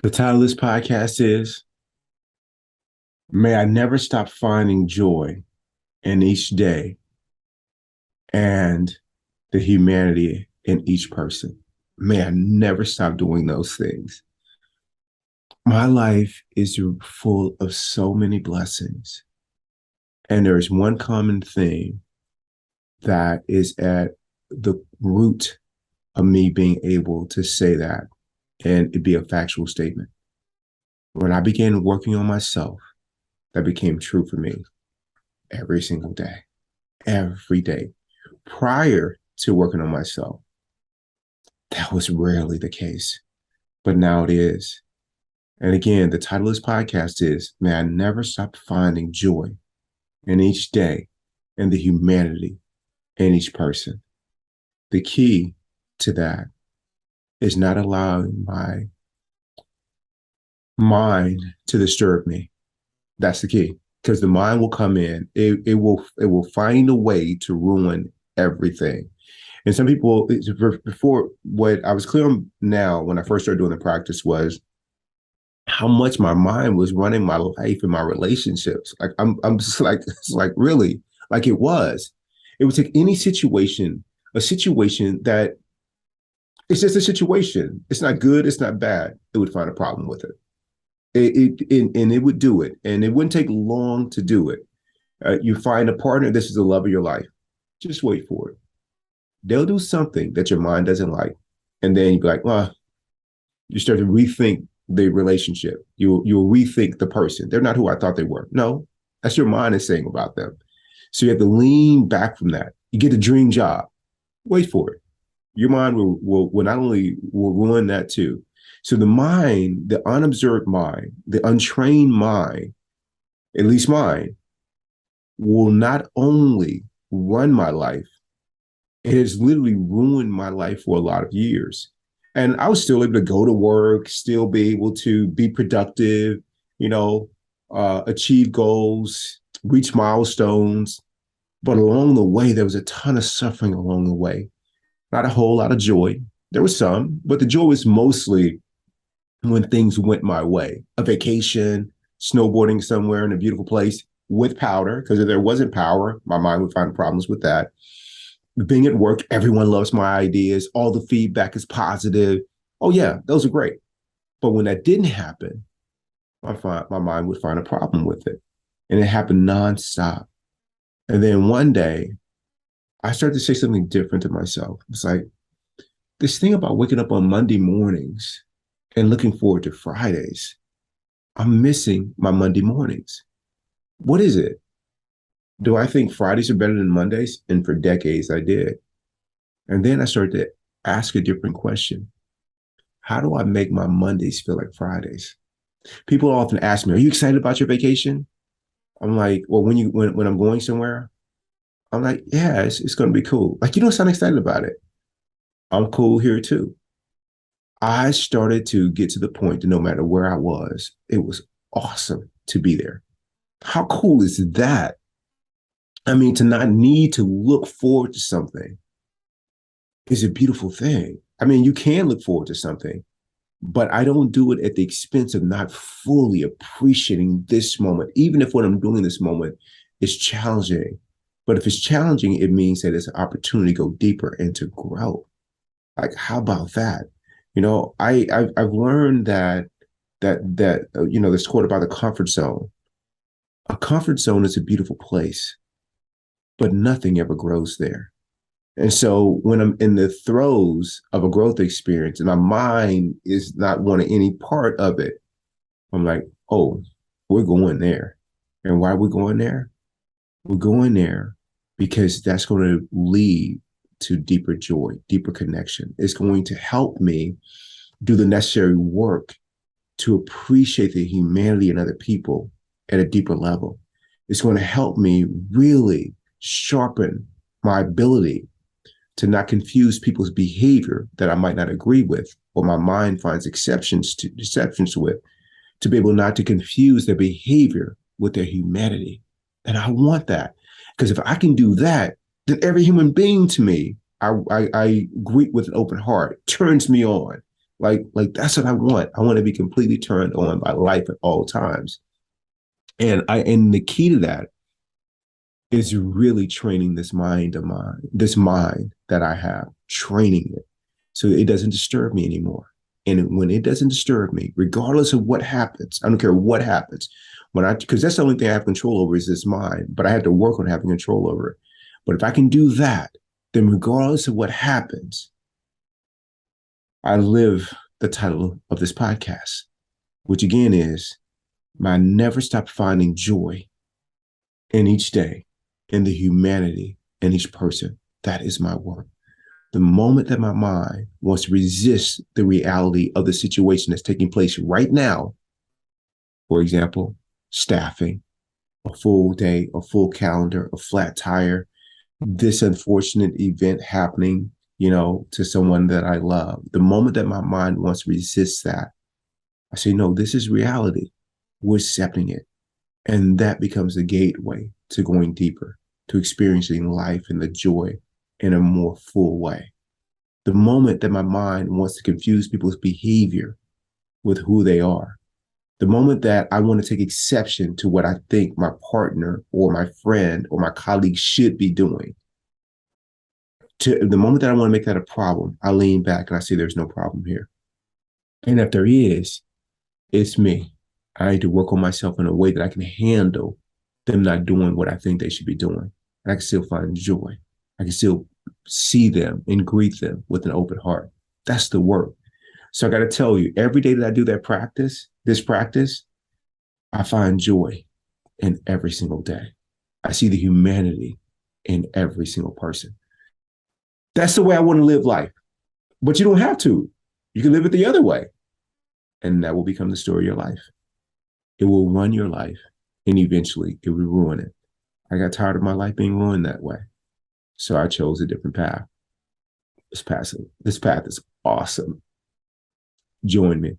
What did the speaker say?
The title of this podcast is May I Never Stop Finding Joy in Each Day and the Humanity in Each Person. May I never stop doing those things. My life is full of so many blessings. And there is one common thing that is at the root of me being able to say that and it be a factual statement. When I began working on myself, that became true for me every single day, every day. Prior to working on myself, that was rarely the case, but now it is. And again, the title of this podcast is May I Never Stop Finding Joy in Each Day and the Humanity in Each Person. The key to that is not allowing my mind to disturb me. That's the key, because the mind will come in. It will find a way to ruin everything. And some people, before, what I was clear on now when I first started doing the practice was how much my mind was running my life and my relationships. Like I'm just like, it's like really, like it was. It would take any situation, a situation that it's just a situation. It's not good. It's not bad. It would find a problem with it. And it would do it, and it wouldn't take long to do it. You find a partner. This is the love of your life. Just wait for it. They'll do something that your mind doesn't like, and then you be like, well, you start to rethink the relationship. You'll rethink the person. They're not who I thought they were. No, that's your mind is saying about them. So you have to lean back from that. You get the dream job. Wait for it. Your mind will not only will ruin that too. So the mind, the unobserved mind, the untrained mind, at least mine, will not only run my life, it has literally ruined my life for a lot of years. And I was still able to go to work, still be able to be productive, achieve goals, reach milestones. But along the way, there was a ton of suffering along the way. Not a whole lot of joy. There was some, but the joy was mostly when things went my way. A vacation, snowboarding somewhere in a beautiful place with powder, because if there wasn't power, my mind would find problems with that. Being at work, everyone loves my ideas. All the feedback is positive. Oh, yeah, those are great. But when that didn't happen, my mind would find a problem with it. And it happened nonstop. And then one day, I started to say something different to myself. It's like this thing about waking up on Monday mornings and looking forward to Fridays. I'm missing my Monday mornings. What is it? Do I think Fridays are better than Mondays? And for decades, I did. And then I started to ask a different question. How do I make my Mondays feel like Fridays? People often ask me, are you excited about your vacation? I'm like, well, when I'm going somewhere, I'm like, yeah, it's going to be cool. Like, you don't sound excited about it. I'm cool here too. I started to get to the point that no matter where I was, it was awesome to be there. How cool is that? I mean, to not need to look forward to something is a beautiful thing. I mean, you can look forward to something, but I don't do it at the expense of not fully appreciating this moment, even if what I'm doing in this moment is challenging. But if it's challenging, it means that it's an opportunity to go deeper and to grow. Like, how about that? I've learned that this quote about the comfort zone. A comfort zone is a beautiful place, but nothing ever grows there. And so when I'm in the throes of a growth experience and my mind is not wanting any part of it, I'm like, oh, we're going there. And why are we going there? We're going there because that's going to lead to deeper joy, deeper connection. It's going to help me do the necessary work to appreciate the humanity in other people at a deeper level. It's going to help me really sharpen my ability to not confuse people's behavior that I might not agree with or my mind finds deceptions with, to be able not to confuse their behavior with their humanity. And I want that, because if I can do that, then every human being to me, I greet with an open heart, turns me on. Like that's what I want. I want to be completely turned on by life at all times. And the key to that is really training this mind of mine, this mind that I have, training it so it doesn't disturb me anymore. And when it doesn't disturb me, regardless of what happens, I don't care what happens, because that's the only thing I have control over is this mind, but I had to work on having control over it. But if I can do that, then regardless of what happens, I live the title of this podcast, which again is I never stop finding joy in each day, in the humanity in each person. That is my work. The moment that my mind wants to resist the reality of the situation that's taking place right now, for example, staffing, a full day, a full calendar, a flat tire, this unfortunate event happening, to someone that I love. The moment that my mind wants to resist that, I say, no, this is reality. We're accepting it. And that becomes the gateway to going deeper, to experiencing life and the joy in a more full way. The moment that my mind wants to confuse people's behavior with who they are, the moment that I want to take exception to what I think my partner or my friend or my colleague should be doing, to the moment that I want to make that a problem, I lean back and I say, there's no problem here. And if there is, it's me. I need to work on myself in a way that I can handle them not doing what I think they should be doing. And I can still find joy. I can still see them and greet them with an open heart. That's the work. So I got to tell you, every day that I do this practice, I find joy in every single day. I see the humanity in every single person. That's the way I want to live life. But you don't have to. You can live it the other way. And that will become the story of your life. It will run your life, and eventually it will ruin it. I got tired of my life being ruined that way. So I chose a different path. This path is awesome. Join me.